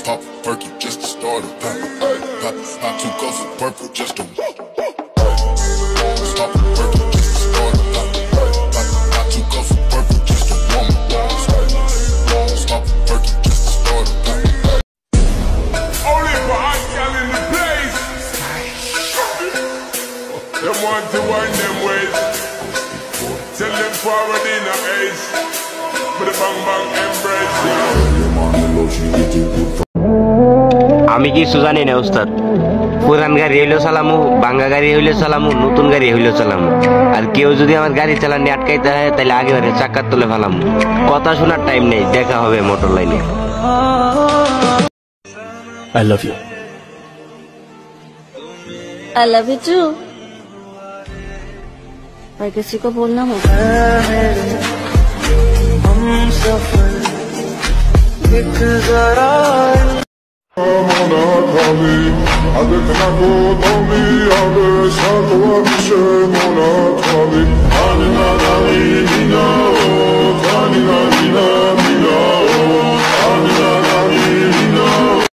Pop a perky just to start a pop. Pop 2 cups of purple just to walk. Pop a perky just to start a pop. Pop 2 cups of purple just to warm up. Pop a perky just to start a pop. Only for hot gal in the place. Them want to wind them ways. Tell them forward in the ace. With a bang bang embrace. আমি কিছু জানি না উস্তাদ। পুরান গাড়ি হইলেও চালামু, ভাঙ্গা গাড়ি হইলেও চালামু, নতুন গাড়ি হইলেও চালামু। আর কেউ যদি আমার গাড়ি চালানি আটকাইতে হয় তাহলে আগে বারে চাকার তলে ফেলামু। কথা শোনার টাইম নেই, দেখা হবে মোটর লাইনে। I love you. I love you too. और किसी को बोलना हो। I'm